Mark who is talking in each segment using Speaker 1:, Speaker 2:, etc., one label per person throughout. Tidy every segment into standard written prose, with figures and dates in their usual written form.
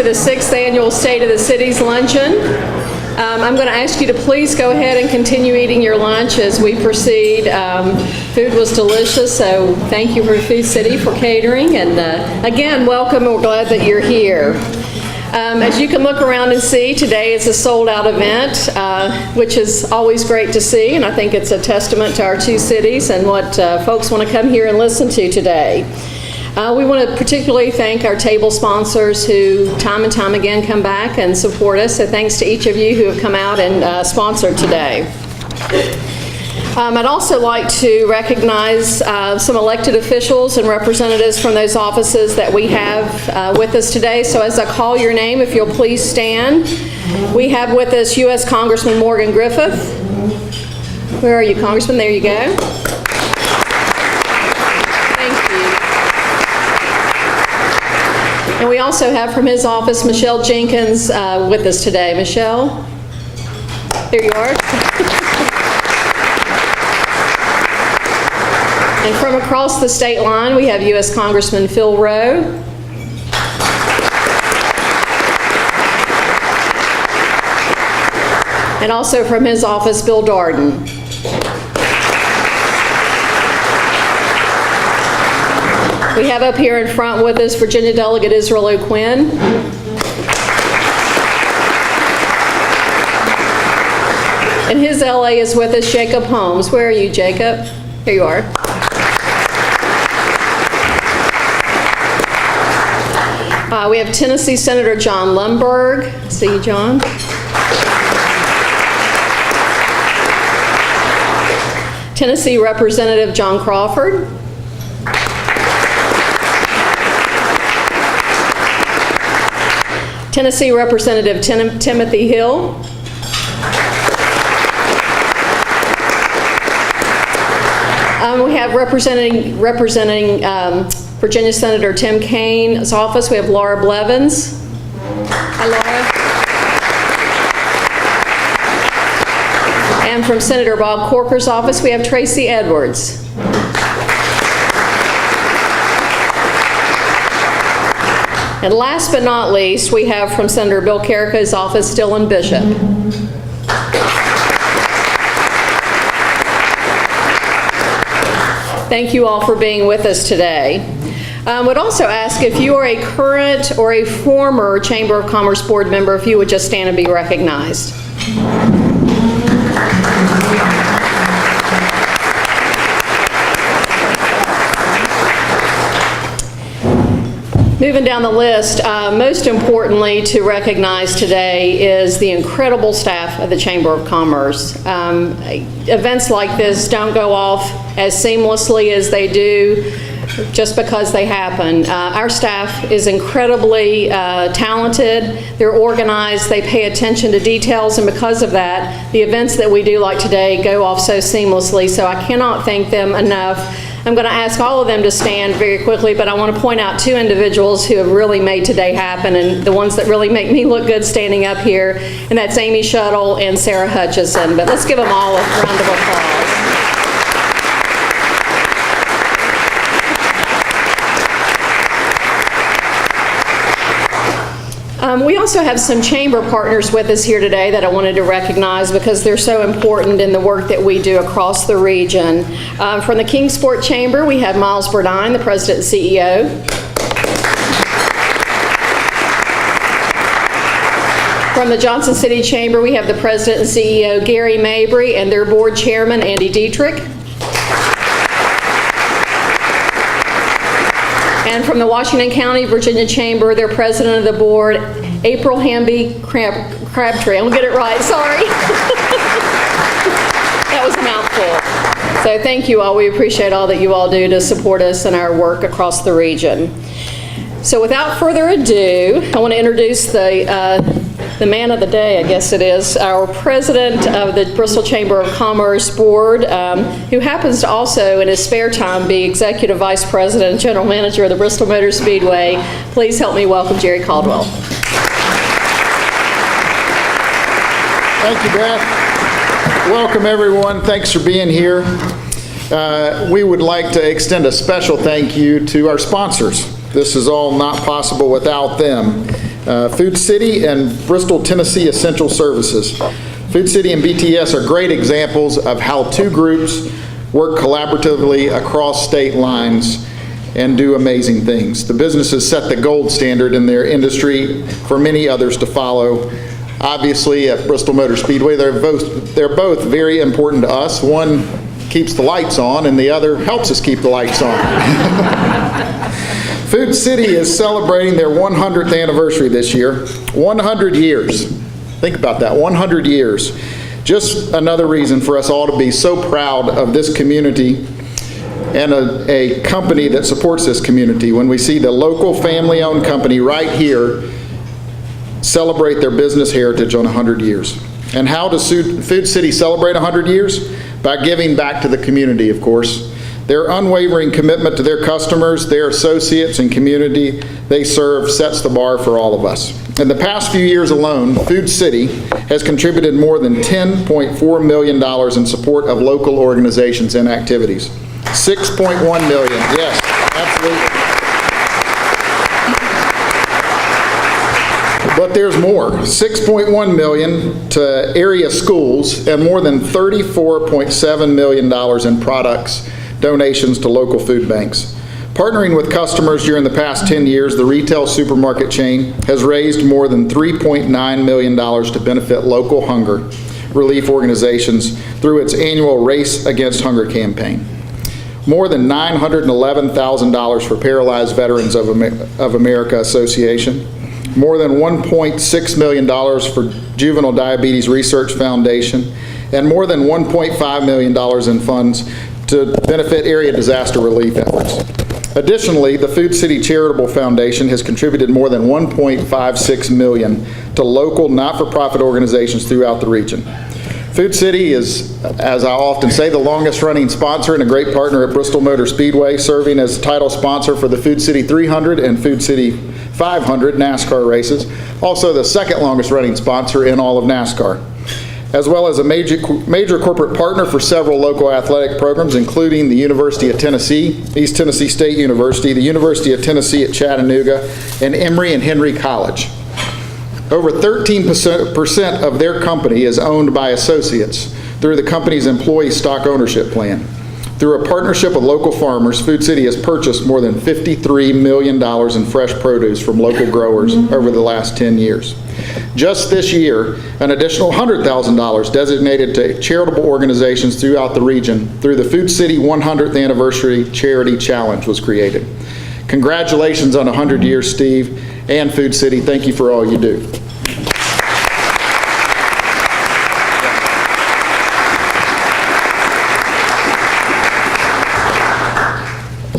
Speaker 1: the 6th Annual State of the Cities Luncheon. I'm going to ask you to please go ahead and continue eating your lunch as we proceed. Food was delicious, so thank you for Food City for catering. And again, welcome, and we're glad that you're here. As you can look around and see, today is a sold-out event, which is always great to see, and I think it's a testament to our two cities and what folks want to come here and listen to today. We want to particularly thank our table sponsors who time and time again come back and support us, so thanks to each of you who have come out and sponsored today. I'd also like to recognize some elected officials and representatives from those offices that we have with us today. So as I call your name, if you'll please stand. We have with us U.S. Congressman Morgan Griffith. Where are you, Congressman? There you go. Thank you. And we also have from his office Michelle Jenkins with us today. Michelle, there you are. And from across the state line, we have U.S. Congressman Phil Rowe. And also from his office, Bill Darden. We have up here in front with us Virginia Delegate Israel O'Quinn. And his LA is with us, Jacob Holmes. Where are you, Jacob? Here you are. We have Tennessee Senator John Lundberg. See you, John. Tennessee Representative John Crawford. Tennessee Representative Timothy Hill. We have representing Virginia Senator Tim Kaine's office, we have Laura Blevins. Hi, Laura. And from Senator Bob Corker's office, we have Tracy Edwards. And last but not least, we have from Senator Bill Carrico's office, Dylan Bishop. Thank you all for being with us today. Would also ask if you are a current or a former Chamber of Commerce Board member, if you would just stand and be recognized. Moving down the list, most importantly to recognize today is the incredible staff of the Chamber of Commerce. Events like this don't go off as seamlessly as they do just because they happen. Our staff is incredibly talented, they're organized, they pay attention to details, and because of that, the events that we do like today go off so seamlessly, so I cannot thank them enough. I'm going to ask all of them to stand very quickly, but I want to point out two individuals who have really made today happen, and the ones that really make me look good standing up here, and that's Amy Shuttle and Sarah Hutchison. But let's give them all a round of applause. We also have some chamber partners with us here today that I wanted to recognize because they're so important in the work that we do across the region. From the Kingsport Chamber, we have Miles Burdine, the President and CEO. From the Johnson City Chamber, we have the President and CEO, Gary Mabry, and their Board Chairman, Andy Dietrich. And from the Washington County, Virginia Chamber, their President of the Board, April Hamby Crabtree. I'm gonna get it right, sorry. That was a mouthful. So thank you all. We appreciate all that you all do to support us in our work across the region. So without further ado, I want to introduce the man of the day, I guess it is, our president of the Bristol Chamber of Commerce Board, who happens to also, in his spare time, be executive vice president and general manager of the Bristol Motor Speedway. Please help me welcome Jerry Caldwell.
Speaker 2: Thank you, Beth. Welcome, everyone. Thanks for being here. We would like to extend a special thank you to our sponsors. This is all not possible without them. Food City and Bristol, Tennessee Essential Services. Food City and BTS are great examples of how two groups work collaboratively across state lines and do amazing things. The businesses set the gold standard in their industry for many others to follow. Obviously, at Bristol Motor Speedway, they're both very important to us. One keeps the lights on, and the other helps us keep the lights on. Food City is celebrating their 100th anniversary this year. 100 years. Think about that, 100 years. Just another reason for us all to be so proud of this community and a company that supports this community when we see the local family-owned company right here celebrate their business heritage on 100 years. And how does Food City celebrate 100 years? By giving back to the community, of course. Their unwavering commitment to their customers, their associates, and community they serve sets the bar for all of us. In the past few years alone, Food City has contributed more than $10.4 million in support of local organizations and activities. 6.1 million, yes, absolutely. But there's more, 6.1 million to area schools and more than $34.7 million in products donations to local food banks. Partnering with customers during the past 10 years, the retail supermarket chain has raised more than $3.9 million to benefit local hunger relief organizations through its annual Race Against Hunger campaign. More than $911,000 for Paralyzed Veterans of America Association. More than $1.6 million for Juvenile Diabetes Research Foundation, and more than $1.5 million in funds to benefit area disaster relief efforts. Additionally, the Food City Charitable Foundation has contributed more than $1.56 million to local not-for-profit organizations throughout the region. Food City is, as I often say, the longest-running sponsor and a great partner at Bristol Motor Speedway, serving as title sponsor for the Food City 300 and Food City 500 NASCAR races, also the second longest-running sponsor in all of NASCAR, as well as a major corporate partner for several local athletic programs, including the University of Tennessee, East Tennessee State University, the University of Tennessee at Chattanooga, and Emory and Henry College. Over 13% of their company is owned by associates through the company's employee stock ownership plan. Through a partnership with local farmers, Food City has purchased more than $53 million in fresh produce from local growers over the last 10 years. Just this year, an additional $100,000 designated to charitable organizations throughout the region through the Food City 100th Anniversary Charity Challenge was created. Congratulations on 100 years, Steve, and Food City. Thank you for all you do.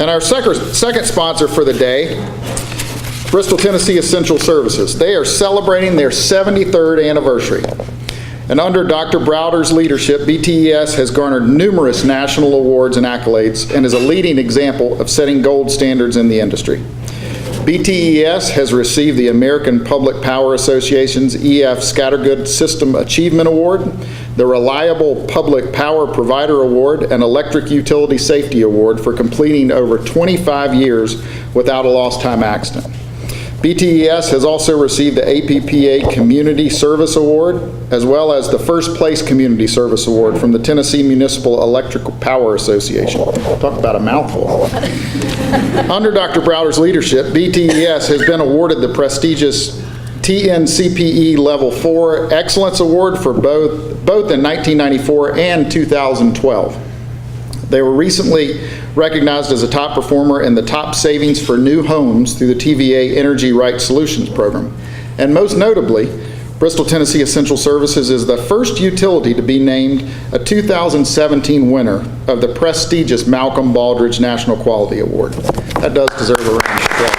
Speaker 2: And our second sponsor for the day, Bristol, Tennessee Essential Services. They are celebrating their 73rd anniversary. And under Dr. Browder's leadership, BTES has garnered numerous national awards and accolades and is a leading example of setting gold standards in the industry. BTES has received the American Public Power Association's EF Scattergood System Achievement Award, the Reliable Public Power Provider Award, and Electric Utility Safety Award for completing over 25 years without a lost time accident. BTES has also received the APPA Community Service Award, as well as the First Place Community Service Award from the Tennessee Municipal Electrical Power Association. Talk about a mouthful. Under Dr. Browder's leadership, BTES has been awarded the prestigious TNCPE Level 4 Excellence Award for both in 1994 and 2012. They were recently recognized as a top performer in the top savings for new homes through the TVA Energy Right Solutions program. And most notably, Bristol, Tennessee Essential Services is the first utility to be named a 2017 winner of the prestigious Malcolm Baldrige National Quality Award. That does deserve a round of applause.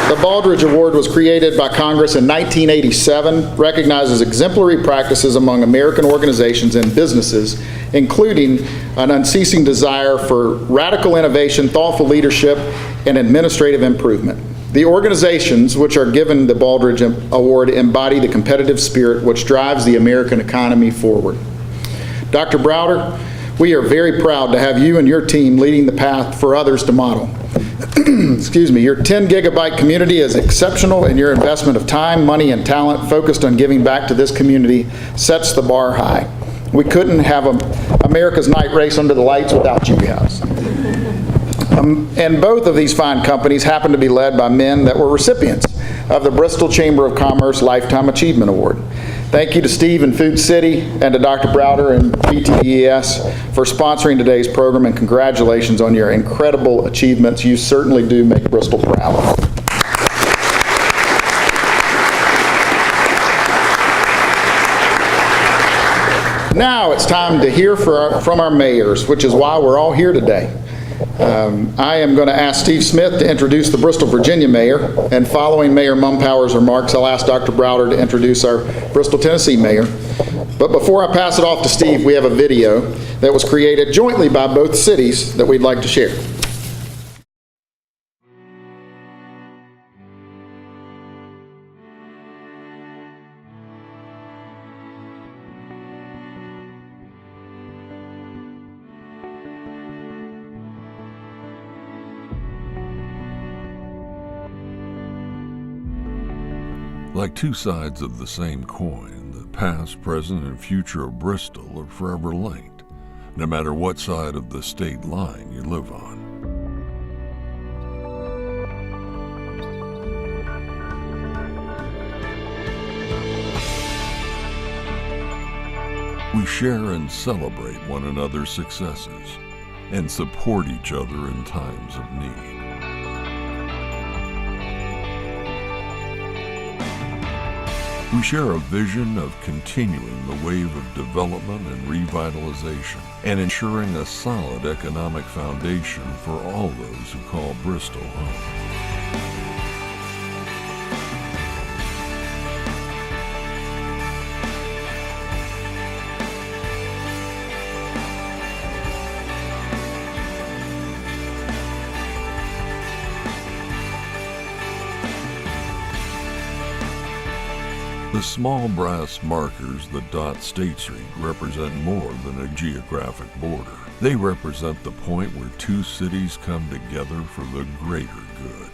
Speaker 2: The Baldrige Award was created by Congress in 1987, recognizes exemplary practices among American organizations and businesses, including an unceasing desire for radical innovation, thoughtful leadership, and administrative improvement. The organizations which are given the Baldrige Award embody the competitive spirit which drives the American economy forward. Dr. Browder, we are very proud to have you and your team leading the path for others to model. excuse me, your 10 gigabyte community is exceptional, and your investment of time, money, and talent focused on giving back to this community sets the bar high. We couldn't have America's night race under the lights without you guys. And both of these fine companies happen to be led by men that were recipients of the Bristol Chamber of Commerce Lifetime Achievement Award. Thank you to Steve and Food City and to Dr. Browder and BTES for sponsoring today's program, and congratulations on your incredible achievements. You certainly do make Bristol proud. Now it's time to hear from our mayors, which is why we're all here today. I am going to ask Steve Smith to introduce the Bristol, Virginia mayor, and following Mayor Mumpower's remarks, I'll ask Dr. Browder to introduce our Bristol, Tennessee mayor. But before I pass it off to Steve, we have a video that was created jointly by both cities that we'd like to share.
Speaker 3: Like two sides of the same coin, the past, present, and future of Bristol are forever linked, no matter what side of the state line you live on. We share and celebrate one another's successes and support each other in times of need. We share a vision of continuing the wave of development and revitalization and ensuring a solid economic foundation for all those who call Bristol home. The small brass markers that dot State Street represent more than a geographic border. They represent the point where two cities come together for the greater good.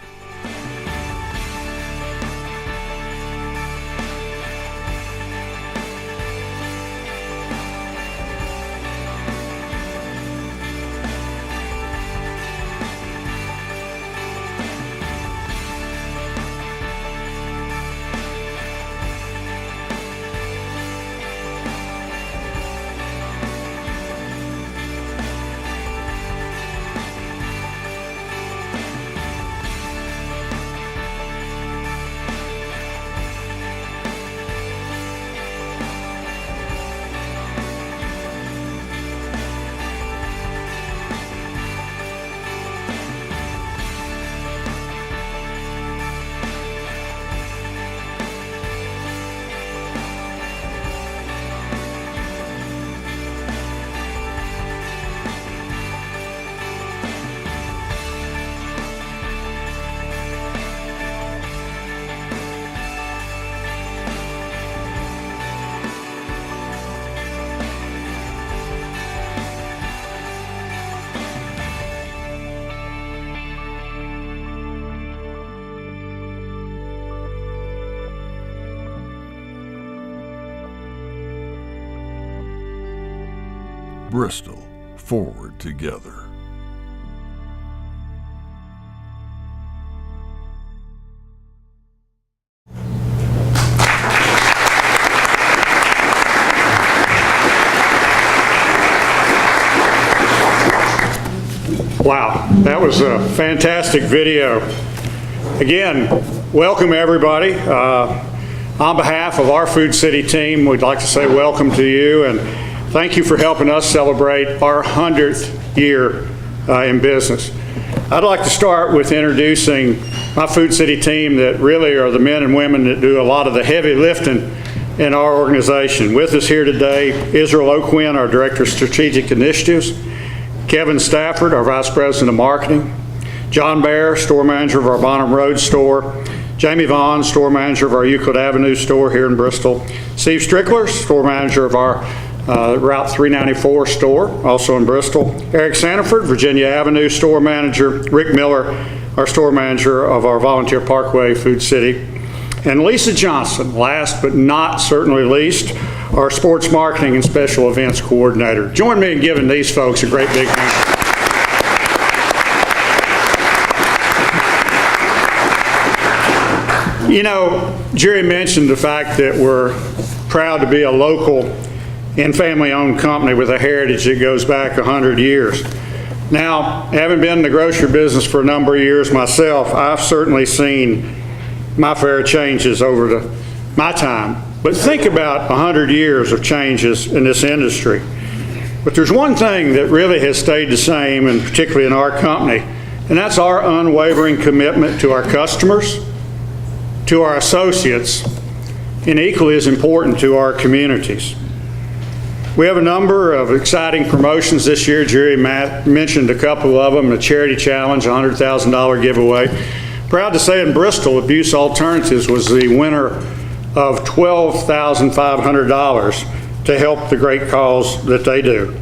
Speaker 3: Bristol, forward together.
Speaker 4: Wow, that was a fantastic video. Again, welcome everybody. On behalf of our Food City team, we'd like to say welcome to you and thank you for helping us celebrate our 100th year in business. I'd like to start with introducing my Food City team that really are the men and women that do a lot of the heavy lifting in our organization. With us here today, Israel O'Quinn, our Director of Strategic Initiatives, Kevin Stafford, our Vice President of Marketing, John Bear, Store Manager of our Bonham Road store, Jamie Vaughn, Store Manager of our Euclid Avenue store here in Bristol, Steve Strickler, Store Manager of our Route 394 store, also in Bristol. Eric Sanford, Virginia Avenue store manager. Rick Miller, our store manager of our Volunteer Parkway Food City. And Lisa Johnson, last but not certainly least, our sports marketing and special events coordinator. Join me in giving these folks a great big hand. You know, Jerry mentioned the fact that we're proud to be a local and family-owned company with a heritage that goes back 100 years. Now, having been in the grocery business for a number of years myself, I've certainly seen my fair changes over my time. But think about 100 years of changes in this industry. But there's one thing that really has stayed the same, and particularly in our company, and that's our unwavering commitment to our customers, to our associates, and equally as important, to our communities. We have a number of exciting promotions this year. Jerry mentioned a couple of them, the Charity Challenge, a $100,000 giveaway. Proud to say in Bristol, Abuse Alternatives was the winner of $12,500 to help the great cause that they do.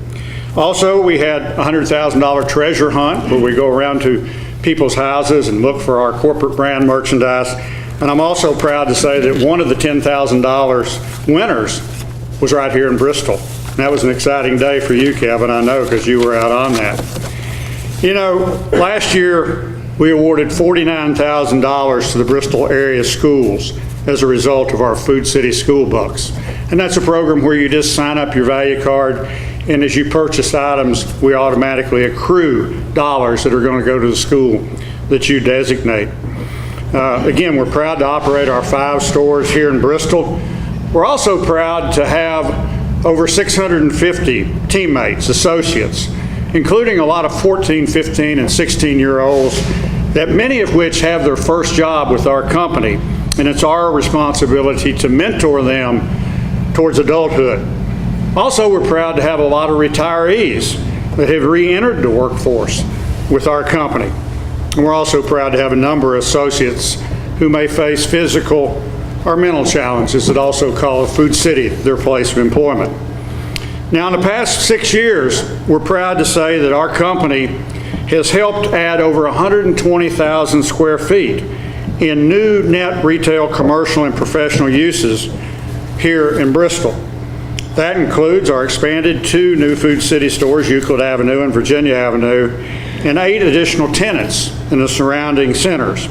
Speaker 4: Also, we had a $100,000 treasure hunt where we go around to people's houses and look for our corporate brand merchandise. And I'm also proud to say that one of the $10,000 winners was right here in Bristol. And that was an exciting day for you, Kevin, I know, because you were out on that. You know, last year we awarded $49,000 to the Bristol area schools as a result of our Food City School Bucks. And that's a program where you just sign up your value card, and as you purchase items, we automatically accrue dollars that are going to go to the school that you designate. Again, we're proud to operate our 5 stores here in Bristol. We're also proud to have over 650 teammates, associates, including a lot of 14, 15, and 16-year-olds, that many of which have their first job with our company, and it's our responsibility to mentor them towards adulthood. Also, we're proud to have a lot of retirees that have re-entered the workforce with our company. And we're also proud to have a number of associates who may face physical or mental challenges that also call Food City their place of employment. Now, in the past 6 years, we're proud to say that our company has helped add over 120,000 square feet in new net retail, commercial, and professional uses here in Bristol. That includes our expanded 2 new Food City stores, Euclid Avenue and Virginia Avenue, and 8 additional tenants in the surrounding centers.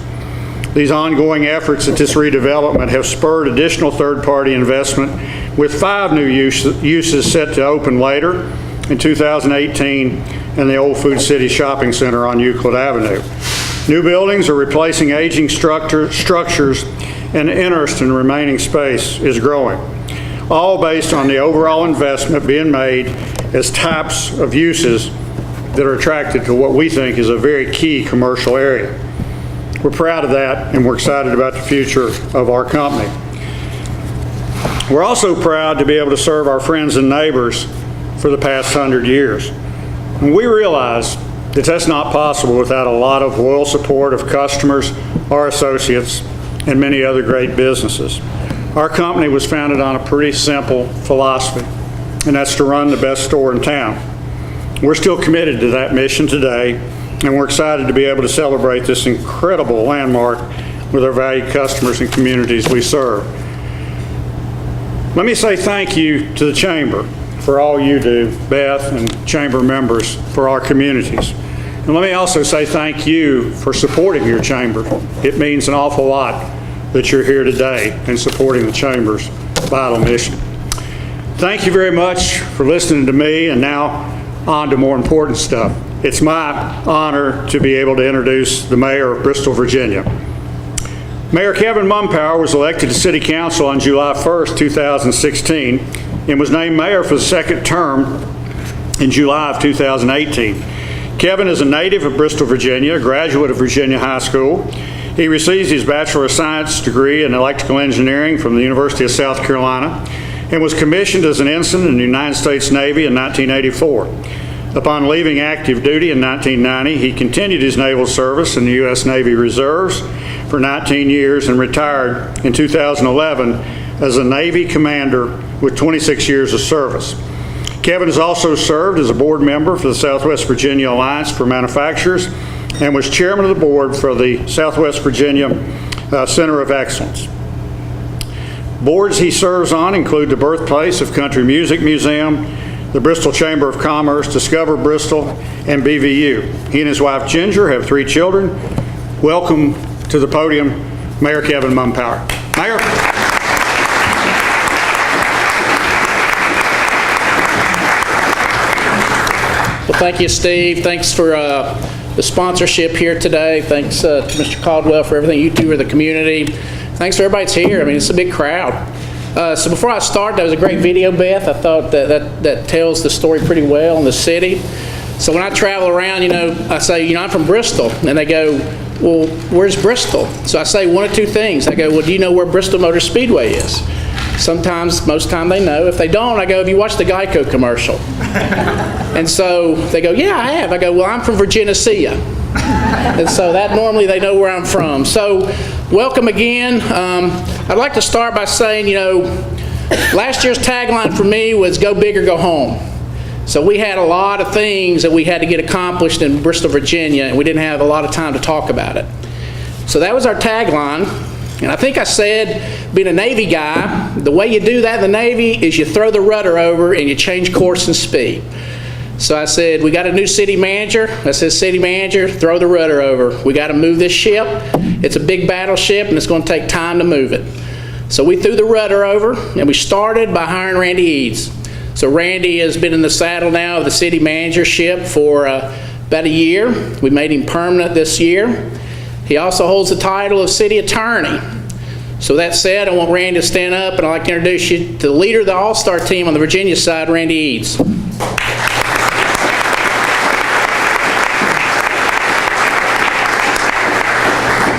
Speaker 4: These ongoing efforts at this redevelopment have spurred additional third-party investment, with 5 new uses set to open later in 2018 in the old Food City Shopping Center on Euclid Avenue. New buildings are replacing aging structures, and interest in remaining space is growing, all based on the overall investment being made as types of uses that are attracted to what we think is a very key commercial area. We're proud of that, and we're excited about the future of our company. We're also proud to be able to serve our friends and neighbors for the past 100 years. And we realize that that's not possible without a lot of loyal support of customers, our associates, and many other great businesses. Our company was founded on a pretty simple philosophy, and that's to run the best store in town. We're still committed to that mission today, and we're excited to be able to celebrate this incredible landmark with our valued customers and communities we serve. Let me say thank you to the Chamber for all you do, Beth and Chamber members, for our communities. And let me also say thank you for supporting your Chamber. It means an awful lot that you're here today and supporting the Chamber's vital mission. Thank you very much for listening to me, and now on to more important stuff. It's my honor to be able to introduce the Mayor of Bristol, Virginia. Mayor Kevin Mumpower was elected to City Council on July 1st, 2016, and was named mayor for the second term in July of 2018. Kevin is a native of Bristol, Virginia, a graduate of Virginia High School. He received his Bachelor of Science degree in Electrical Engineering from the University of South Carolina, and was commissioned as an ensign in the United States Navy in 1984. Upon leaving active duty in 1990, he continued his naval service in the U.S. Navy Reserves for 19 years and retired in 2011 as a Navy commander with 26 years of service. Kevin has also served as a board member for the Southwest Virginia Alliance for Manufacturers and was chairman of the board for the Southwest Virginia Center of Excellence. Boards he serves on include the Birthplace of Country Music Museum, the Bristol Chamber of Commerce, Discover Bristol, and BVU. He and his wife Ginger have 3 children. Welcome to the podium, Mayor Kevin Mumpower. Mayor.
Speaker 5: Well, thank you, Steve. Thanks for the sponsorship here today. Thanks to Mr. Caldwell for everything you do for the community. Thanks for everybody that's here. I mean, it's a big crowd. So before I start, that was a great video, Beth. I thought that tells the story pretty well in the city. So when I travel around, you know, I say, you know, I'm from Bristol. And they go, well, where's Bristol? So I say one of 2 things. I go, well, do you know where Bristol Motor Speedway is? Sometimes, most of the time they know. If they don't, I go, have you watched the Geico commercial? And so they go, yeah, I have. I go, well, I'm from Virginia. And so that normally they know where I'm from. So welcome again. I'd like to start by saying, you know, last year's tagline for me was go big or go home. So we had a lot of things that we had to get accomplished in Bristol, Virginia, and we didn't have a lot of time to talk about it. So that was our tagline. And I think I said, being a Navy guy, the way you do that in the Navy is you throw the rudder over and you change course and speed. So I said, we got a new city manager. I said, city manager, throw the rudder over. We got to move this ship. It's a big battleship and it's going to take time to move it. So we threw the rudder over and we started by hiring Randy Eads. So Randy has been in the saddle now of the city managership for about a year. We made him permanent this year. He also holds the title of city attorney. So that said, I want Randy to stand up and I'd like to introduce you to the leader of the All-Star team on the Virginia side, Randy Eads.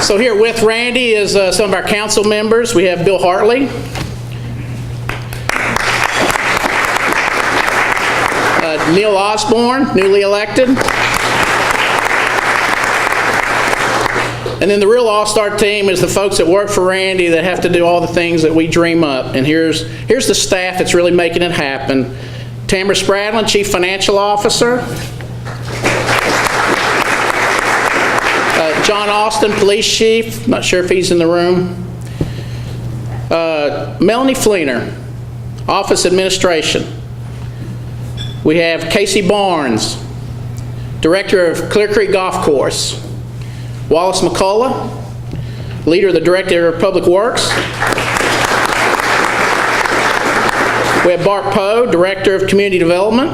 Speaker 5: So here with Randy is some of our council members. We have Bill Hartley. Neil Osborne, newly elected. And then the real all-star team is the folks that work for Randy that have to do all the things that we dream up. And here's the staff that's really making it happen. Tamara Spradlin, Chief Financial Officer. John Austin, Police Chief. Not sure if he's in the room. Melanie Fleener, Office Administration. We have Casey Barnes, Director of Clear Creek Golf Course. Wallace McCullough, leader of the Director of Public Works. We have Bart Poe, Director of Community Development.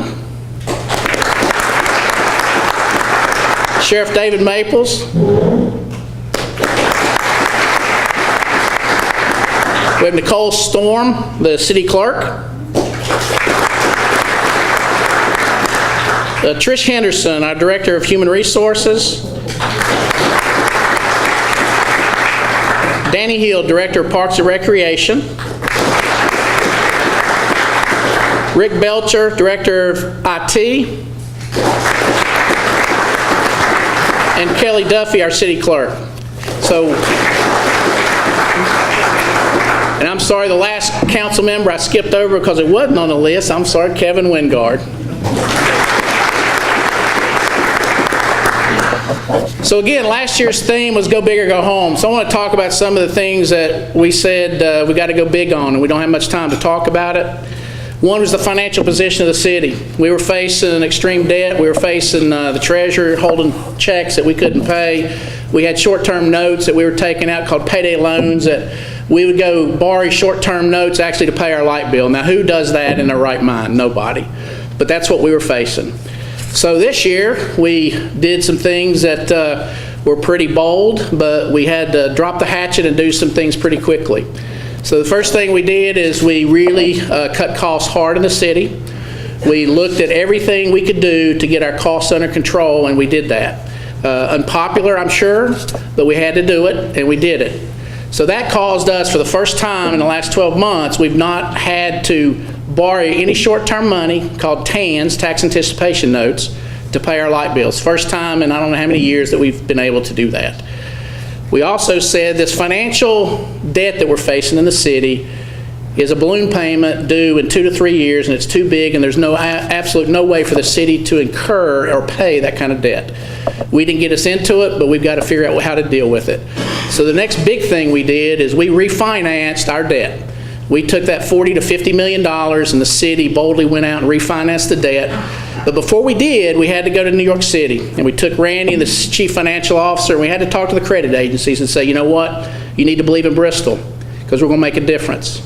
Speaker 5: Sheriff David Maples. We have Nicole Storm, the City Clerk. Trish Henderson, our Director of Human Resources. Danny Hill, Director of Parks and Recreation. Rick Belcher, Director of IT. And Kelly Duffy, our City Clerk. So, and I'm sorry, the last council member I skipped over because it wasn't on the list. I'm sorry, Kevin Wingard. So again, last year's theme was go big or go home. So I want to talk about some of the things that we said we got to go big on, and we don't have much time to talk about it. One was the financial position of the city. We were facing extreme debt. We were facing the treasurer holding checks that we couldn't pay. We had short-term notes that we were taking out called payday loans that we would go borrow short-term notes actually to pay our light bill. Now, who does that in their right mind? Nobody. But that's what we were facing. So this year, we did some things that were pretty bold, but we had to drop the hatchet and do some things pretty quickly. So the first thing we did is we really cut costs hard in the city. We looked at everything we could do to get our costs under control, and we did that. Unpopular, I'm sure, but we had to do it, and we did it. So that caused us, for the first time in the last 12 months, we've not had to borrow any short-term money called TANs, tax anticipation notes, to pay our light bills. First time in I don't know how many years that we've been able to do that. We also said this financial debt that we're facing in the city is a balloon payment due in 2 to 3 years, and it's too big, and there's absolute no way for the city to incur or pay that kind of debt. We didn't get us into it, but we've got to figure out how to deal with it. So the next big thing we did is we refinanced our debt. We took that $40 to $50 million, and the city boldly went out and refinanced the debt. But before we did, we had to go to New York City, and we took Randy and the chief financial officer, and we had to talk to the credit agencies and say, you know what, you need to believe in Bristol, because we're going to make a difference.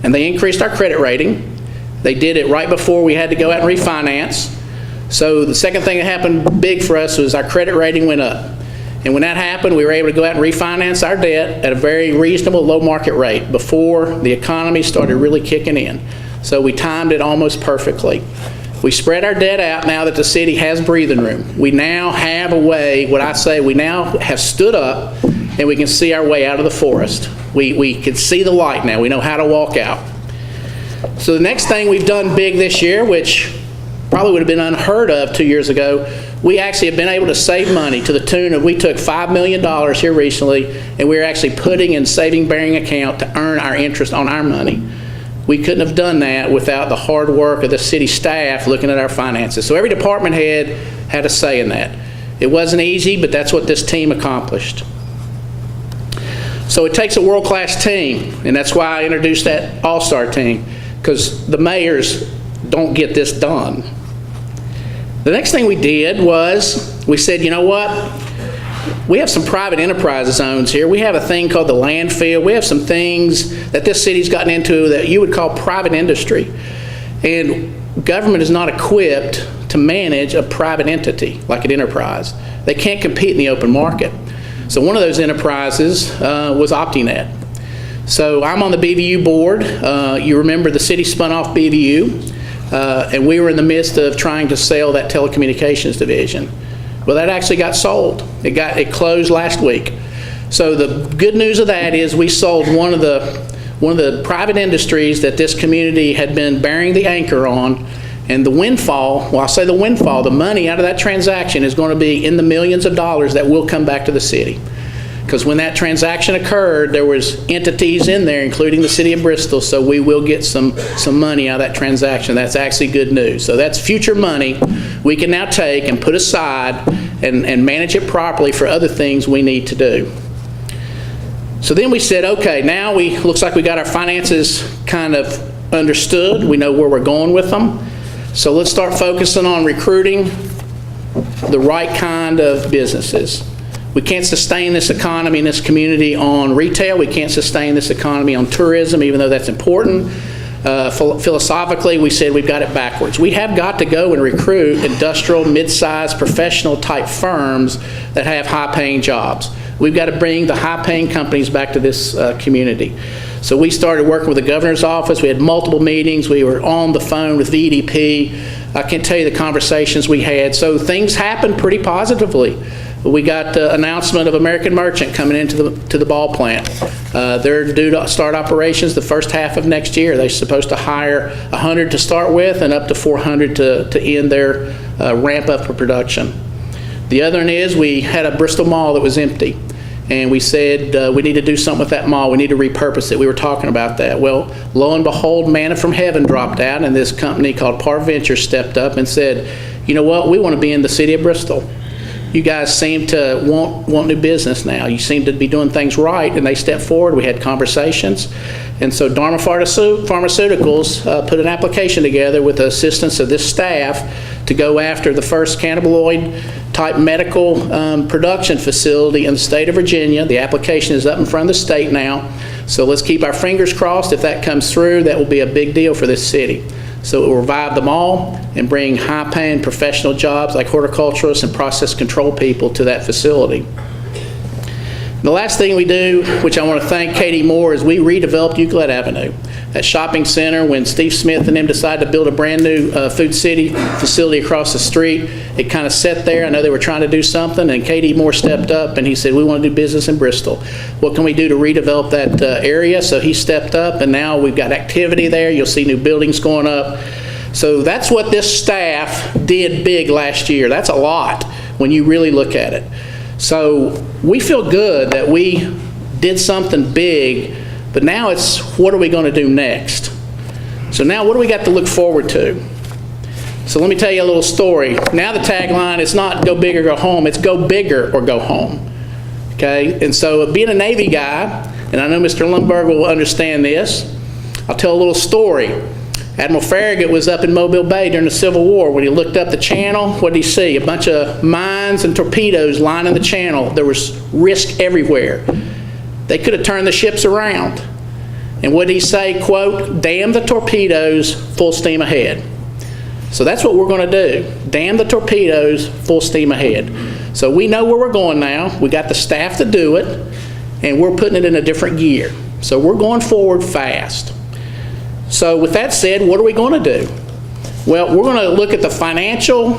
Speaker 5: And they increased our credit rating. They did it right before we had to go out and refinance. So the second thing that happened big for us was our credit rating went up. And when that happened, we were able to go out and refinance our debt at a very reasonable low market rate before the economy started really kicking in. So we timed it almost perfectly. We spread our debt out now that the city has breathing room. We now have a way, we now have stood up and we can see our way out of the forest. We can see the light now. We know how to walk out. So the next thing we've done big this year, which probably would have been unheard of 2 years ago, we actually have been able to save money to the tune of, we took $5 million here recently, and we're actually putting in saving bearing account to earn our interest on our money. We couldn't have done that without the hard work of the city staff looking at our finances. So every department head had a say in that. It wasn't easy, but that's what this team accomplished. So it takes a world-class team, and that's why I introduced that all-star team, because the mayors don't get this done. The next thing we did was we said, you know what? We have some private enterprise zones here. We have a thing called the landfill. We have some things that this city's gotten into that you would call private industry. And government is not equipped to manage a private entity like an enterprise. They can't compete in the open market. So one of those enterprises was OptiNet. So I'm on the BVU board. You remember the city spun off BVU, and we were in the midst of trying to sell that telecommunications division. Well, that actually got sold. It closed last week. So the good news of that is we sold one of the private industries that this community had been bearing the anchor on. And the windfall, well, I'll say the windfall, the money out of that transaction is going to be in the millions of dollars that will come back to the city. Because when that transaction occurred, there was entities in there, including the city of Bristol, so we will get some money out of that transaction. That's actually good news. So that's future money we can now take and put aside and manage it properly for other things we need to do. So then we said, okay, now looks like we got our finances kind of understood. We know where we're going with them. So let's start focusing on recruiting the right kind of businesses. We can't sustain this economy in this community on retail. We can't sustain this economy on tourism, even though that's important. Philosophically, we said we've got it backwards. We have got to go and recruit industrial, mid-sized, professional-type firms that have high-paying jobs. We've got to bring the high-paying companies back to this community. So we started working with the governor's office. We had multiple meetings. We were on the phone with VDP. I can't tell you the conversations we had. So things happened pretty positively. We got the announcement of American Merchant coming into the ball plant. They're due to start operations the first half of next year. They're supposed to hire 100 to start with and up to 400 to end their ramp up for production. The other one is we had a Bristol Mall that was empty. And we said we need to do something with that mall. We need to repurpose it. We were talking about that. Well, lo and behold, manna from heaven dropped out, and this company called Par Ventures stepped up and said, you know what, we want to be in the city of Bristol. You guys seem to want new business now. You seem to be doing things right, and they stepped forward. We had conversations. And so Dharma Pharmaceuticals put an application together with the assistance of this staff to go after the first cannabinoid-type medical production facility in the state of Virginia. The application is up in front of the state now. So let's keep our fingers crossed. If that comes through, that will be a big deal for this city. So it will revive the mall and bring high-paying professional jobs like horticulturists and process control people to that facility. The last thing we do, which I want to thank Katie Moore, is we redeveloped Euclid Avenue. That shopping center, when Steve Smith and them decided to build a brand new Food City facility across the street, it kind of sat there. I know they were trying to do something, and Katie Moore stepped up and he said, we want to do business in Bristol. What can we do to redevelop that area? So he stepped up, and now we've got activity there. You'll see new buildings going up. So that's what this staff did big last year. That's a lot when you really look at it. So we feel good that we did something big But now it's, what are we going to do next? So now what do we got to look forward to? So let me tell you a little story. Now the tagline is not go big or go home, it's go bigger or go home. Okay? And so being a Navy guy, and I know Mr. Lundberg will understand this, I'll tell a little story. Admiral Farragut was up in Mobile Bay during the Civil War. When he looked up the channel, what did he see? A bunch of mines and torpedoes lining the channel. There was risk everywhere. They could have turned the ships around. And what did he say? Quote, damn the torpedoes, full steam ahead. So that's what we're going to do. Damn the torpedoes, full steam ahead. So we know where we're going now. We got the staff to do it, and we're putting it in a different gear. So we're going forward fast. So with that said, what are we going to do? Well, we're going to look at the financial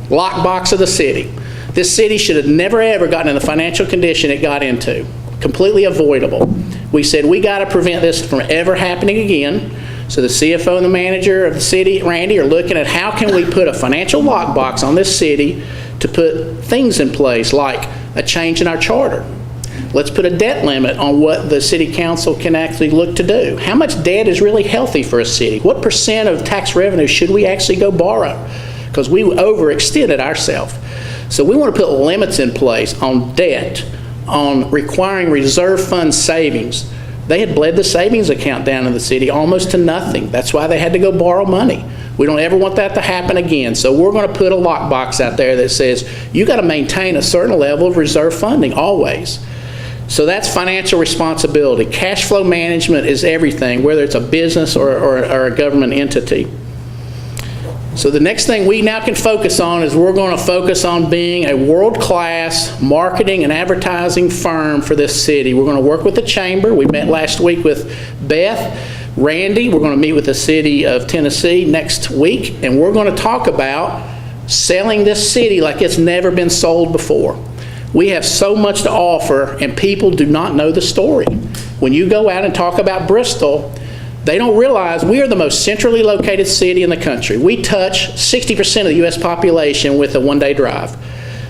Speaker 5: lockbox of the city. This city should have never ever gotten in the financial condition it got into. Completely avoidable. We said we got to prevent this from ever happening again. So the CFO and the manager of the city, Randy, are looking at how can we put a financial lockbox on this city to put things in place like a change in our charter. Let's put a debt limit on what the city council can actually look to do. How much debt is really healthy for a city? What percent of tax revenue should we actually go borrow? Because we overextended ourselves. So we want to put limits in place on debt, on requiring reserve fund savings. They had bled the savings account down in the city almost to nothing. That's why they had to go borrow money. We don't ever want that to happen again. So we're going to put a lockbox out there that says you got to maintain a certain level of reserve funding always. So that's financial responsibility. Cash flow management is everything, whether it's a business or a government entity. So the next thing we now can focus on is we're going to focus on being a world-class marketing and advertising firm for this city. We're going to work with the chamber. We met last week with Beth, Randy. We're going to meet with the city of Tennessee next week, and we're going to talk about selling this city like it's never been sold before. We have so much to offer, and people do not know the story. When you go out and talk about Bristol, they don't realize we are the most centrally located city in the country. We touch 60% of the U.S. population with a one-day drive.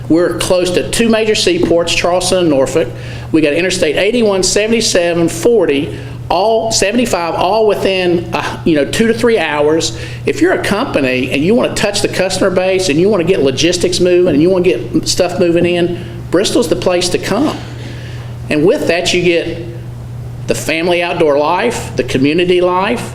Speaker 5: We're close to two major seaports, Charleston and Norfolk. We got Interstate 81, 77, 40, all 75, all within 2 to 3 hours. If you're a company and you want to touch the customer base and you want to get logistics moving and you want to get stuff moving in, Bristol's the place to come. And with that, you get the family outdoor life, the community life,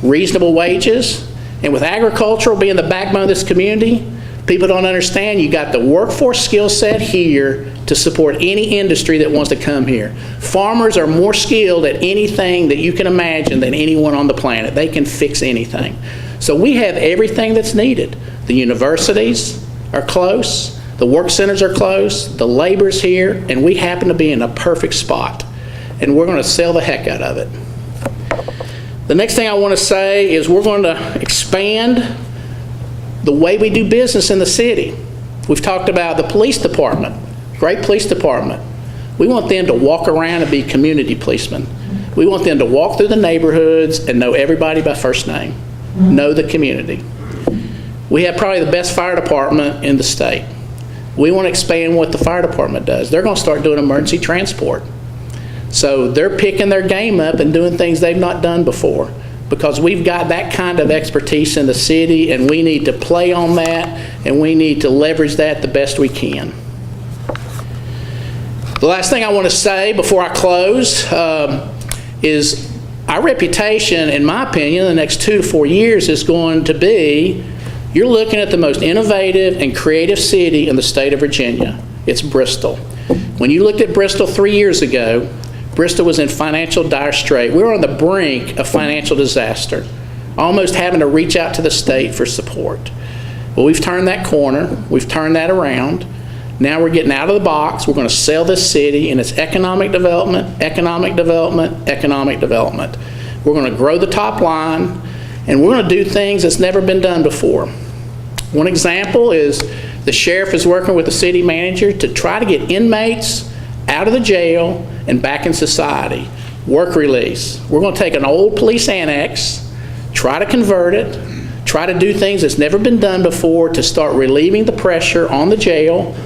Speaker 5: reasonable wages, and with agricultural being the backbone of this community, people don't understand you got the workforce skill set here to support any industry that wants to come here. Farmers are more skilled at anything that you can imagine than anyone on the planet. They can fix anything. So we have everything that's needed. The universities are close. The work centers are close, the labor's here, and we happen to be in a perfect spot. And we're going to sell the heck out of it. The next thing I want to say is we're going to expand the way we do business in the city. We've talked about the police department, great police department. We want them to walk around and be community policemen. We want them to walk through the neighborhoods and know everybody by first name, know the community. We have probably the best fire department in the state. We want to expand what the fire department does. They're going to start doing emergency transport. So they're picking their game up and doing things they've not done before because we've got that kind of expertise in the city and we need to play on that and we need to leverage that the best we can. The last thing I want to say before I close is our reputation, in my opinion, in the next 2 to 4 years is going to be you're looking at the most innovative and creative city in the state of Virginia. It's Bristol. When you looked at Bristol 3 years ago, Bristol was in financial dire strait. We were on the brink of financial disaster, almost having to reach out to the state for support. Well, we've turned that corner. We've turned that around. Now we're getting out of the box. We're going to sell this city, and it's economic development, economic development, economic development. We're going to grow the top line, and we're going to do things that's never been done before. One example is the sheriff is working with the city manager to try to get inmates out of the jail and back in society. Work release. We're going to take an old police annex, try to convert it, try to do things that's never been done before to start relieving the pressure on the jail,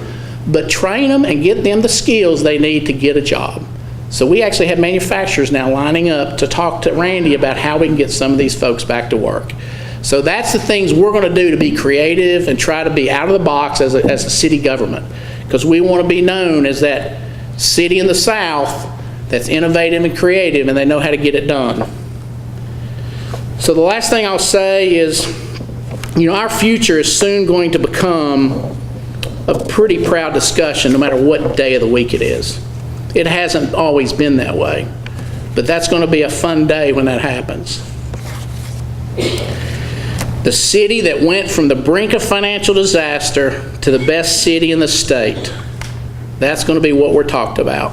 Speaker 5: but train them and get them the skills they need to get a job. So we actually have manufacturers now lining up to talk to Randy about how we can get some of these folks back to work. So that's the things we're going to do to be creative and try to be out of the box as a city government, because we want to be known as that city in the South that's innovative and creative, and they know how to get it done. So the last thing I'll say is, our future is soon going to become a pretty proud discussion no matter what day of the week it is. It hasn't always been that way, but that's going to be a fun day when that happens. The city that went from the brink of financial disaster to the best city in the state, that's going to be what we're talked about.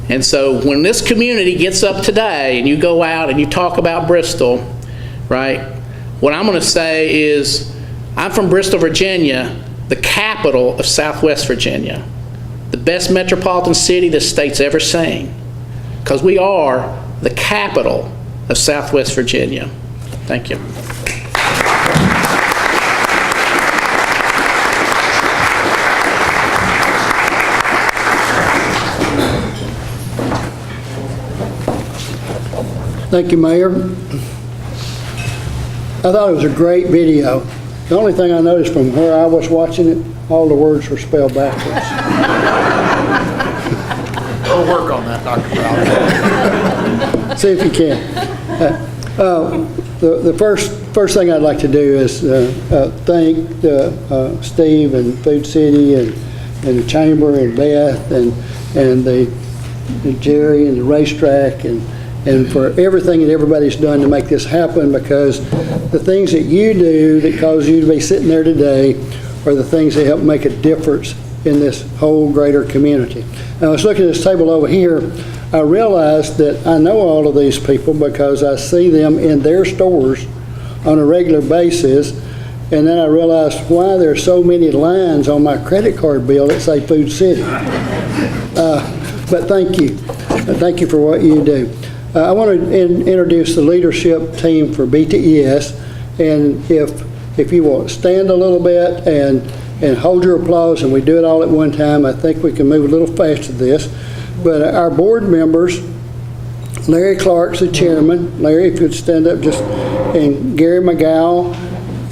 Speaker 5: And so when this community gets up today and you go out and you talk about Bristol, right, what I'm going to say is, I'm from Bristol, Virginia, the capital of Southwest Virginia, the best metropolitan city the state's ever seen, because we are the capital of Southwest Virginia. Thank you.
Speaker 6: Thank you, Mayor. I thought it was a great video. The only thing I noticed from where I was watching it, all the words were spelled backwards.
Speaker 2: We'll work on that, Dr. Brown.
Speaker 6: See if you can. The first thing I'd like to do is thank Steve and Food City and the Chamber and Beth and the Jerry and the racetrack and for everything that everybody's done to make this happen, because the things that you do that cause you to be sitting there today are the things that help make a difference in this whole greater community. I was looking at this table over here. I realized that I know all of these people because I see them in their stores on a regular basis, and then I realized why there's so many lines on my credit card bill that say Food City. But thank you. Thank you for what you do. I want to introduce the leadership team for BTES, and if you will stand a little bit and hold your applause, and we do it all at one time, I think we can move a little faster this. But our board members, Larry Clark's the chairman. Larry, if you'd stand up just, and Gary McGow,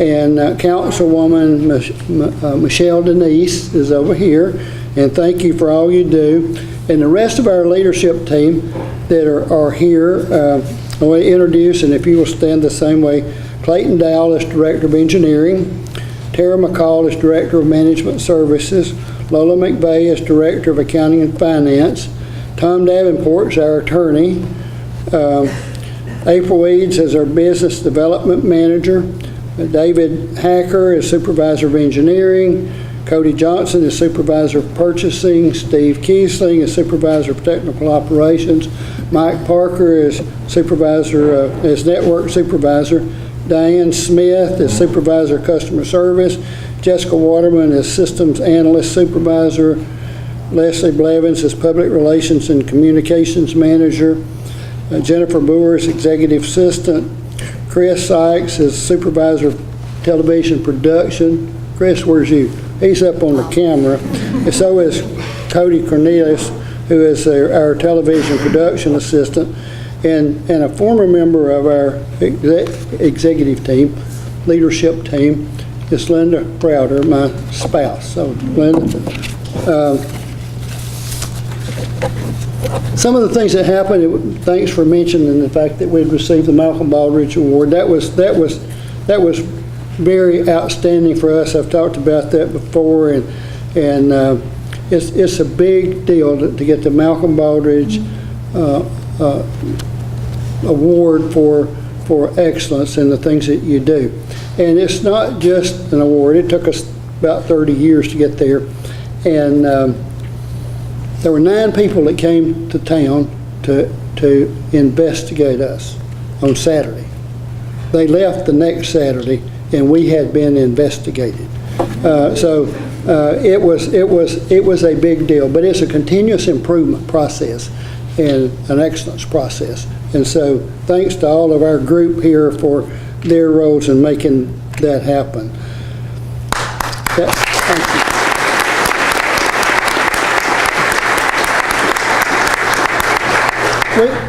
Speaker 6: and Councilwoman Michelle Denise is over here, and thank you for all you do. And the rest of our leadership team that are here, I want to introduce, and if you will stand the same way, Clayton Dowell is Director of Engineering, Tara McCall is Director of Management Services, Lola McVeigh is Director of Accounting and Finance, Tom Davenport is our attorney, April Eads is our Business Development Manager, David Hacker is Supervisor of Engineering, Cody Johnson is Supervisor of Purchasing, Steve Kiesling is Supervisor of Technical Operations, Mike Parker is is Network Supervisor, Diane Smith is Supervisor of Customer Service, Jessica Waterman is Systems Analyst Supervisor, Leslie Blevins is Public Relations and Communications Manager, Jennifer Boer is Executive Assistant, Chris Sykes is Supervisor of Television Production. Chris, where's you? He's up on the camera. And so is Cody Cornelius, who is our television production assistant, and a former member of our executive team, leadership team, is Linda Crowder, my spouse. So, Linda. Some of the things that happened, thanks for mentioning the fact that we'd received the Malcolm Baldrige Award. That was very outstanding for us. I've talked about that before, and it's a big deal to get the Malcolm Baldrige Award for excellence in the things that you do. And it's not just an award. It took us about 30 years to get there, and there were 9 people that came to town to investigate us on Saturday. They left the next Saturday, and we had been investigated. So it was a big deal, but it's a continuous improvement process and an excellence process. And so thanks to all of our group here for their roles in making that happen. Thank you.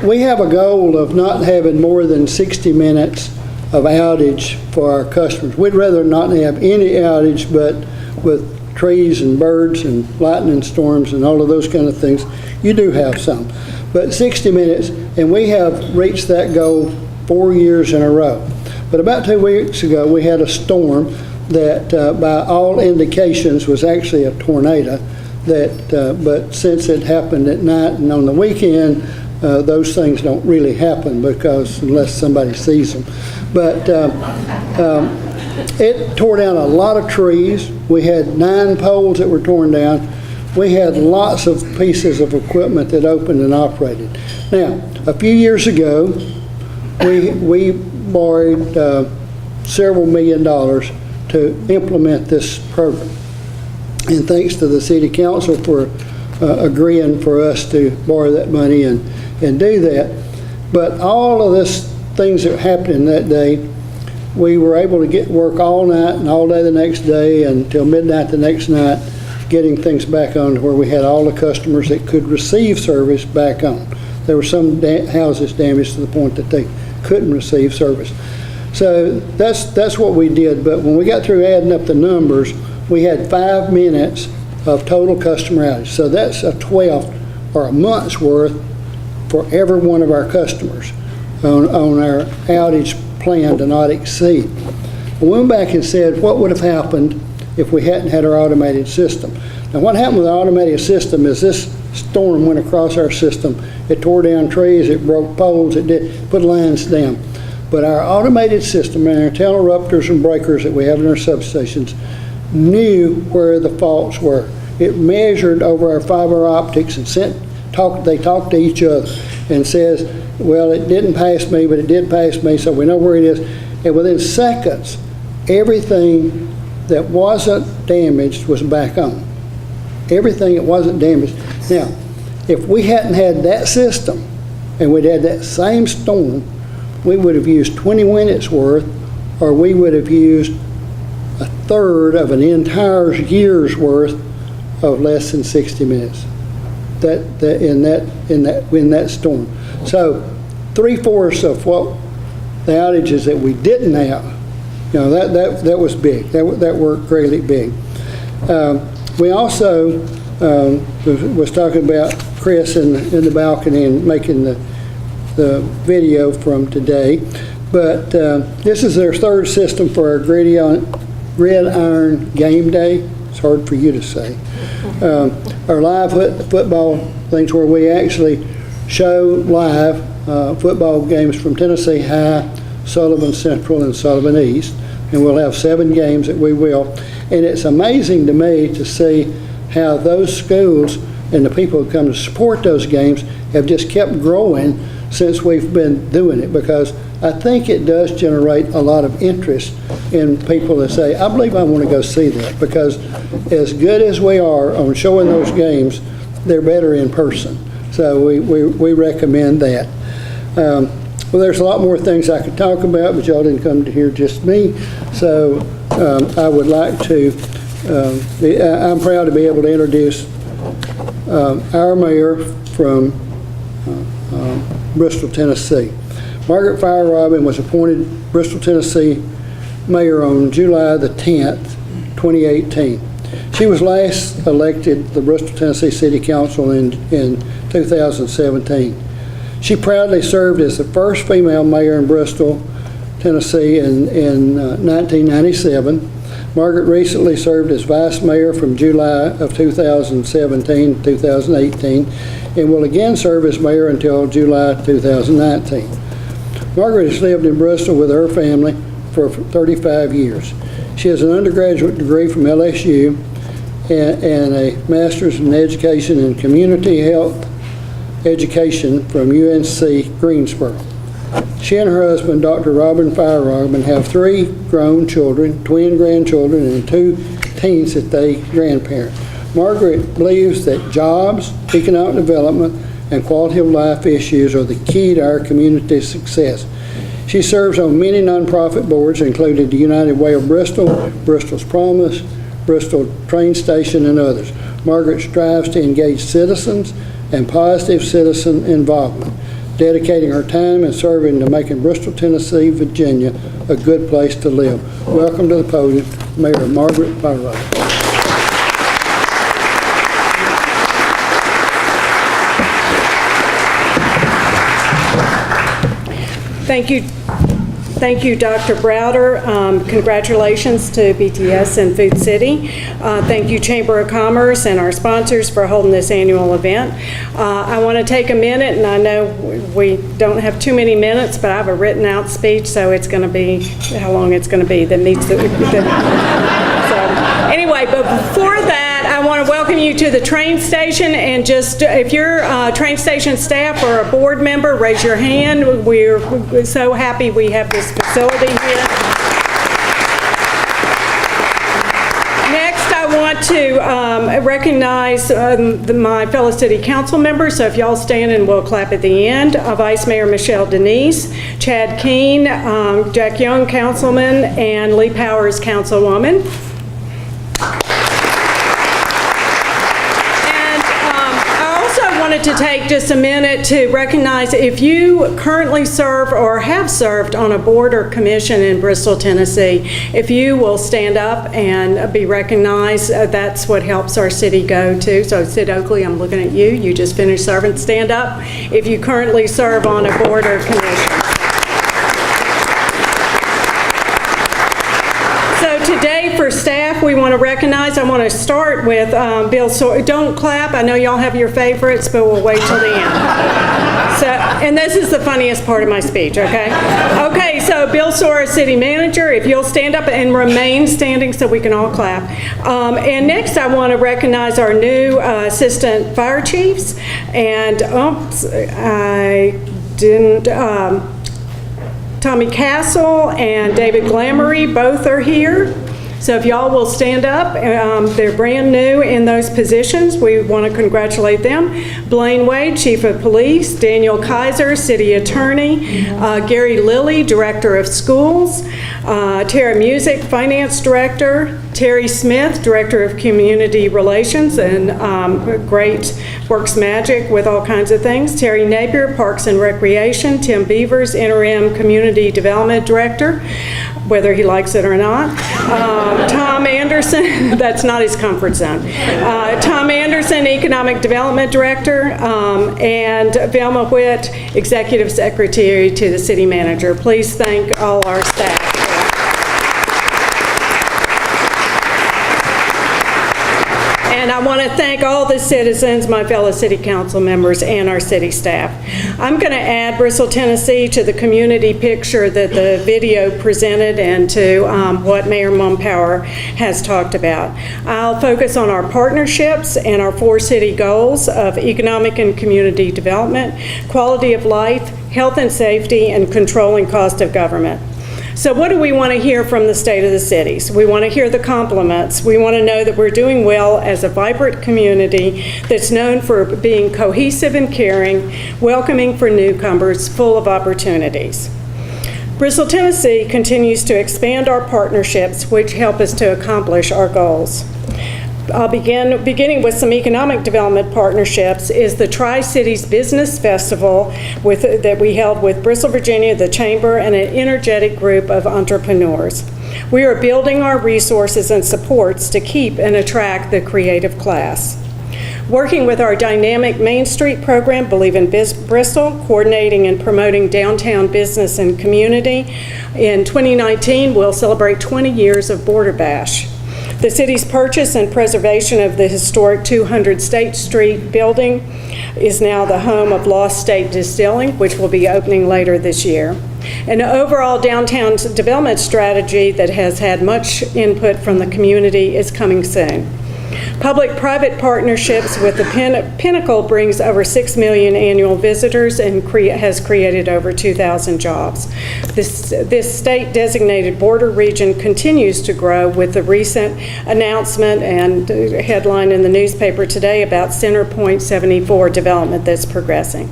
Speaker 6: We have a goal of not having more than 60 minutes of outage for our customers. We'd rather not have any outage, but with trees and birds and lightning storms and all of those kind of things, you do have some. But 60 minutes, and we have reached that goal 4 years in a row. But about 2 weeks ago, we had a storm that by all indications was actually a tornado, but since it happened at night and on the weekend, those things don't really happen because unless somebody sees them. But it tore down a lot of trees. We had 9 poles that were torn down. We had lots of pieces of equipment that opened and operated. Now, a few years ago, we borrowed several $1 million to implement this program. And thanks to the city council for agreeing for us to borrow that money and do that. But all of this things that happened that day, we were able to get work all night and all day the next day until midnight the next night, getting things back on to where we had all the customers that could receive service back on. There were some houses damaged to the point that they couldn't receive service. So that's what we did. But when we got through adding up the numbers, we had 5 minutes of total customer outage. So that's a 12th or a month's worth for every one of our customers on our outage plan to not exceed. We went back and said, what would have happened if we hadn't had our automated system? Now, what happened with the automated system is this storm went across our system. It tore down trees, it broke poles, it did put lines down. But our automated system and our interrupters and breakers that we have in our substations knew where the faults were. It measured over our fiber optics and they talked to each other and says, well, it didn't pass me, but it did pass me, so we know where it is. And within seconds, everything that wasn't damaged was back on. Everything that wasn't damaged. Now, if we hadn't had that system and we'd had that same storm, we would have used 20 minutes worth, or we would have used a third of an entire year's worth of less than 60 minutes. In that storm. So 3/4 of what the outages that we didn't have, that was big. That worked greatly big. We also was talking about Chris in the balcony and making the video from today, but this is their third system for our Gridiron Game Day. It's hard for you to say. Our live football things where we actually show live football games from Tennessee High, Sullivan Central, and Sullivan East. And we'll have 7 games that we will. And it's amazing to me to see how those schools and the people who come to support those games have just kept growing since we've been doing it, because I think it does generate a lot of interest in people that say, I believe I want to go see that, because as good as we are on showing those games, they're better in person. So we recommend that. Well, there's a lot more things I could talk about, but y'all didn't come to hear just me. So I would like to, I'm proud to be able to introduce our mayor from Bristol, Tennessee. Margaret Feierabend was appointed Bristol, Tennessee mayor on July the 10th, 2018. She was last elected to the Bristol, Tennessee City Council in 2017. She proudly served as the first female mayor in Bristol, Tennessee in 1997. Margaret recently served as vice mayor from July of 2017 to 2018 and will again serve as mayor until July 2019. Margaret has lived in Bristol with her family for 35 years. She has an undergraduate degree from LSU and a master's in education and community health education from UNC Greensboro. She and her husband, Dr. Robin Feierabend, have 3 grown children, twin grandchildren, and 2 teens that they grandparent. Margaret believes that jobs, economic development, and quality of life issues are the key to our community's success. She serves on many nonprofit boards, including the United Way of Bristol, Bristol's Promise, Bristol Train Station, and others. Margaret strives to engage citizens and positive citizen involvement. dedicating her time and serving to making Bristol, Tennessee, Virginia a good place to live. Welcome to the podium, Mayor Margaret Pomeroy.
Speaker 7: Thank you, Dr. Browder. Congratulations to BTS and Food City. Thank you, Chamber of Commerce and our sponsors for holding this annual event. I want to take a minute, and I know we don't have too many minutes, but I have a written out speech, so it's going to be how long it's going to be that meets the so anyway, but before that, I want to welcome you to the train station, and just if you're train station staff or a board member, raise your hand. We're so happy we have this facility here. Next, I want to recognize my fellow city council members, so if y'all stand and we'll clap at the end. Vice Mayor Michelle Denise, Chad Keene, Jack Young, councilman, and Lee Powers, councilwoman. To take just a minute to recognize if you currently serve or have served on a board or commission in Bristol, Tennessee, if you will stand up and be recognized, that's what helps our city go to. So Sid Oakley, I'm looking at you. You just finished serving. Stand up if you currently serve on a board or commission. Today for staff, we want to recognize, I want to start with Bill Sawyer. Don't clap, I know y'all have your favorites, but we'll wait till the end. So, and this is the funniest part of my speech, okay? Okay, so Bill Sawyer, city manager, if you'll stand up and remain standing so we can all clap. And next I want to recognize our new assistant fire chiefs. And Tommy Castle and David Glamory, both are here. So if y'all will stand up, they're brand new in those positions. We want to congratulate them. Blaine Wade, Chief of Police, Daniel Kaiser, City Attorney, Gary Lilly, Director of Schools, Tara Music, Finance Director, Terry Smith, Director of Community Relations, and great, works magic with all kinds of things. Terry Napier, Parks and Recreation. Tim Beavers, Interim Community Development Director, whether he likes it or not. Tom Anderson, that's not his comfort zone. Tom Anderson, Economic Development Director, and Velma Witt, Executive Secretary to the City Manager. Please thank all our staff. And I want to thank all the citizens, my fellow city council members, and our city staff. I'm going to add Bristol, Tennessee to the community picture that the video presented and to what Mayor Mumpower has talked about. I'll focus on our partnerships and our 4 city goals of economic and community development, quality of life, health and safety, and controlling cost of government. So what do we want to hear from the state of the cities? We want to hear the compliments. We want to know that we're doing well as a vibrant community that's known for being cohesive and caring, welcoming for newcomers, full of opportunities. Bristol, Tennessee continues to expand our partnerships, which help us to accomplish our goals. I'll beginning with some economic development partnerships is the Tri-Cities Business Festival that we held with Bristol, Virginia, the Chamber, and an energetic group of entrepreneurs. We are building our resources and supports to keep and attract the creative class. Working with our dynamic Main Street program, Believe in Bristol, coordinating and promoting downtown business and community. In 2019, we'll celebrate 20 years of Border Bash. The city's purchase and preservation of the historic 200 State Street building is now the home of Lost State Distilling, which will be opening later this year. An overall downtown development strategy that has had much input from the community is coming soon. Public-private partnerships with the Pinnacle brings over 6 million annual visitors and has created over 2,000 jobs. This state-designated border region continues to grow with the recent announcement and headline in the newspaper today about Center Point 74 development that's progressing.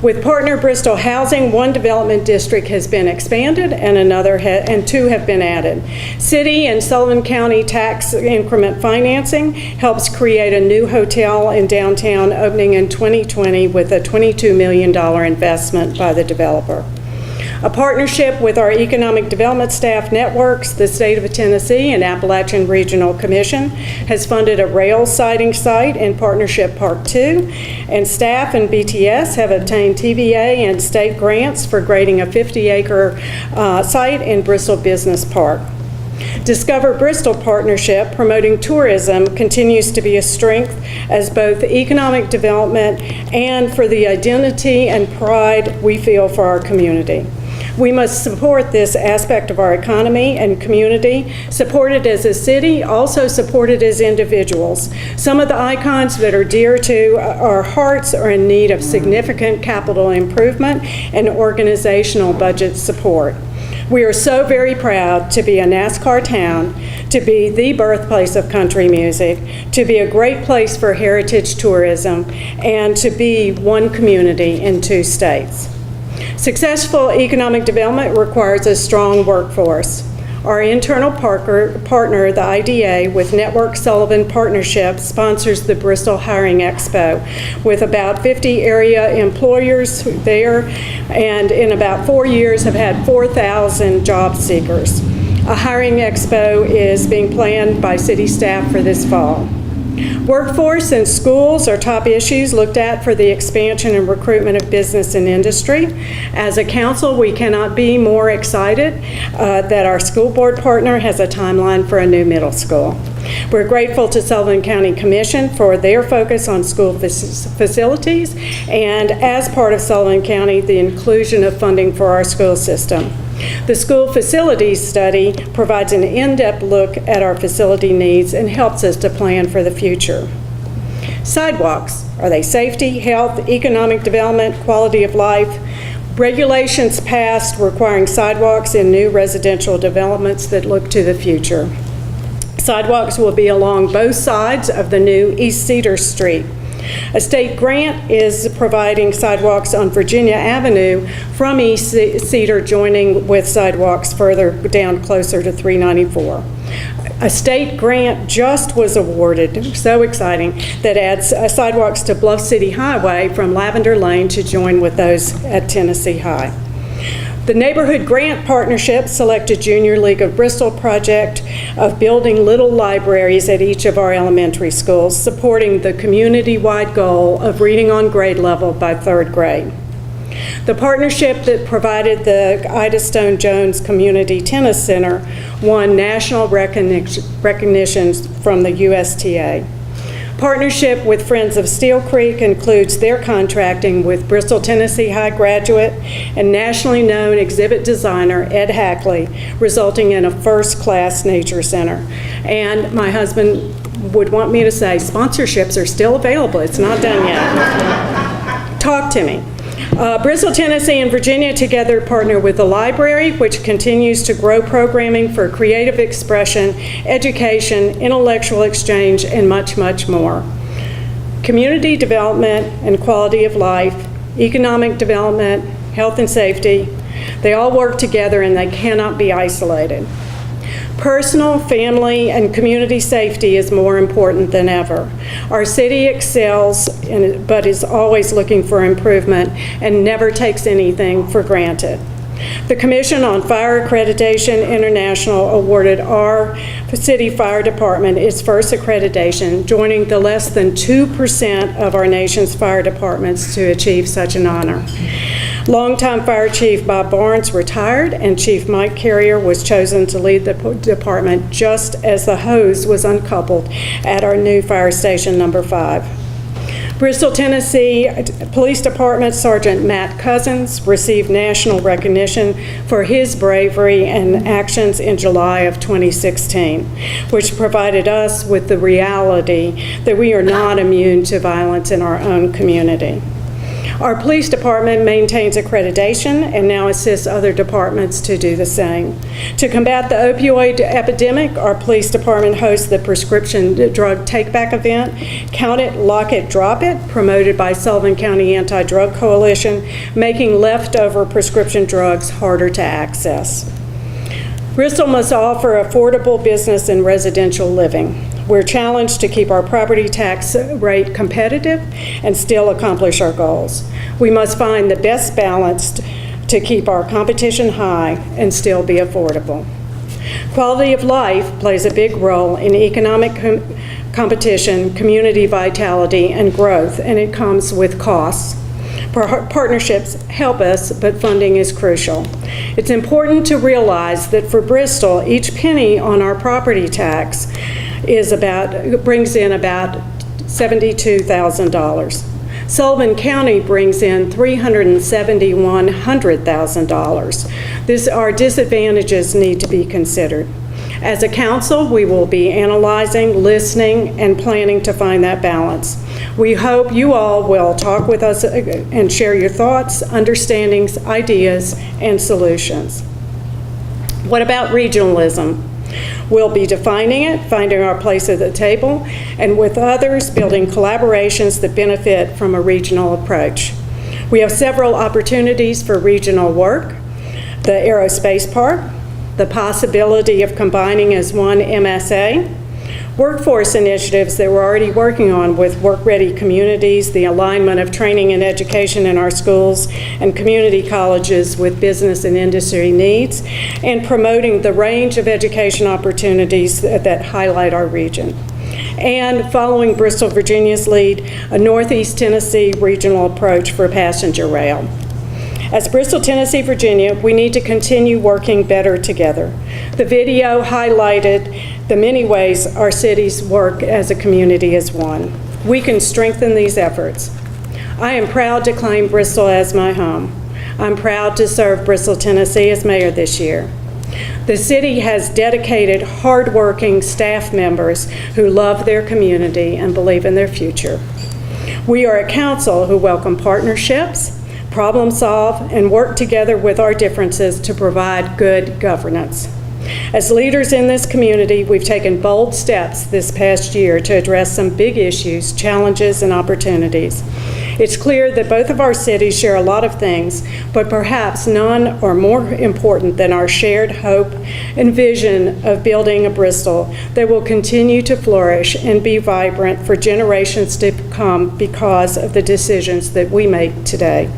Speaker 7: With partner Bristol Housing, one development district has been expanded and two have been added. City and Sullivan County tax increment financing helps create a new hotel in downtown opening in 2020 with a $22 million investment by the developer. A partnership with our economic development staff networks, the State of Tennessee and Appalachian Regional Commission has funded a rail siding site in Partnership Park 2, and staff and BTS have obtained TVA and state grants for grading a 50-acre site in Bristol Business Park. Discover Bristol Partnership promoting tourism continues to be a strength as both economic development and for the identity and pride we feel for our community. We must support this aspect of our economy and community, supported as a city, also supported as individuals. Some of the icons that are dear to our hearts are in need of significant capital improvement and organizational budget support. We are so very proud to be a NASCAR town, to be the birthplace of country music, to be a great place for heritage tourism, and to be one community in 2 states. Successful economic development requires a strong workforce. Our internal partner, the IDA, with Network Sullivan Partnership, sponsors the Bristol Hiring Expo with about 50 area employers there, and in about 4 years have had 4,000 job seekers. A hiring expo is being planned by city staff for this fall. Workforce and schools are top issues looked at for the expansion and recruitment of business and industry. As a council, we cannot be more excited that our school board partner has a timeline for a new middle school. We're grateful to Sullivan County Commission for their focus on school facilities, and as part of Sullivan County, the inclusion of funding for our school system. The school facilities study provides an in-depth look at our facility needs and helps us to plan for the future. Sidewalks, are they safety, health, economic development, quality of life? Regulations passed requiring sidewalks in new residential developments that look to the future. Sidewalks will be along both sides of the new East Cedar Street. A state grant is providing sidewalks on Virginia Avenue from East Cedar, joining with sidewalks further down closer to 394. A state grant just was awarded, so exciting, that adds sidewalks to Bluff City Highway from Lavender Lane to join with those at Tennessee High. The Neighborhood Grant Partnership selected Junior League of Bristol project of building little libraries at each of our elementary schools, supporting the community-wide goal of reading on grade level by 3rd grade. The partnership that provided the Ida Stone Jones Community Tennis Center won national recognition from the USTA. Partnership with Friends of Steel Creek includes their contracting with Bristol Tennessee High graduate and nationally known exhibit designer Ed Hackley, resulting in a first-class nature center. And my husband would want me to say, sponsorships are still available. It's not done yet. Talk to me. Bristol, Tennessee, and Virginia together partner with the library, which continues to grow programming for creative expression, education, intellectual exchange, and much, much more. Community development and quality of life, economic development, health and safety, they all work together and they cannot be isolated. Personal, family, and community safety is more important than ever. Our city excels, but is always looking for improvement and never takes anything for granted. The Commission on Fire Accreditation International awarded our city fire department its first accreditation, joining the less than 2% of our nation's fire departments to achieve such an honor. Longtime Fire Chief Bob Barnes retired, and Chief Mike Carrier was chosen to lead the department just as the hose was uncoupled at our new fire station number 5. Bristol, Tennessee Police Department Sergeant Matt Cousins received national recognition for his bravery and actions in July of 2016, which provided us with the reality that we are not immune to violence in our own community. Our police department maintains accreditation and now assists other departments to do the same. To combat the opioid epidemic, our police department hosts the prescription drug take-back event, Count It, Lock It, Drop It, promoted by Sullivan County Anti-Drug Coalition, making leftover prescription drugs harder to access. Bristol must offer affordable business and residential living. We're challenged to keep our property tax rate competitive and still accomplish our goals. We must find the best balance to keep our competition high and still be affordable. Quality of life plays a big role in economic competition, community vitality, and growth, and it comes with costs. Partnerships help us, but funding is crucial. It's important to realize that for Bristol, each penny on our property tax brings in about $72,000. Sullivan County brings in $371,000. Our disadvantages need to be considered. As a council, we will be analyzing, listening, and planning to find that balance. We hope you all will talk with us and share your thoughts, understandings, ideas, and solutions. What about regionalism? We'll be defining it, finding our place at the table, and with others, building collaborations that benefit from a regional approach. We have several opportunities for regional work: the Aerospace Park, the possibility of combining as one MSA, workforce initiatives that we're already working on with work-ready communities, the alignment of training and education in our schools and community colleges with business and industry needs, and promoting the range of education opportunities that highlight our region. And following Bristol, Virginia's lead, a Northeast Tennessee regional approach for passenger rail. As Bristol, Tennessee, Virginia, we need to continue working better together. The video highlighted the many ways our cities work as a community as one. We can strengthen these efforts. I am proud to claim Bristol as my home. I'm proud to serve Bristol, Tennessee as mayor this year. The city has dedicated, hardworking staff members who love their community and believe in their future. We are a council who welcome partnerships, problem solve, and work together with our differences to provide good governance. As leaders in this community, we've taken bold steps this past year to address some big issues, challenges, and opportunities. It's clear that both of our cities share a lot of things, but perhaps none are more important than our shared hope and vision of building a Bristol that will continue to flourish and be vibrant for generations to come because of the decisions that we make today.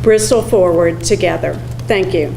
Speaker 7: Bristol forward together. Thank you.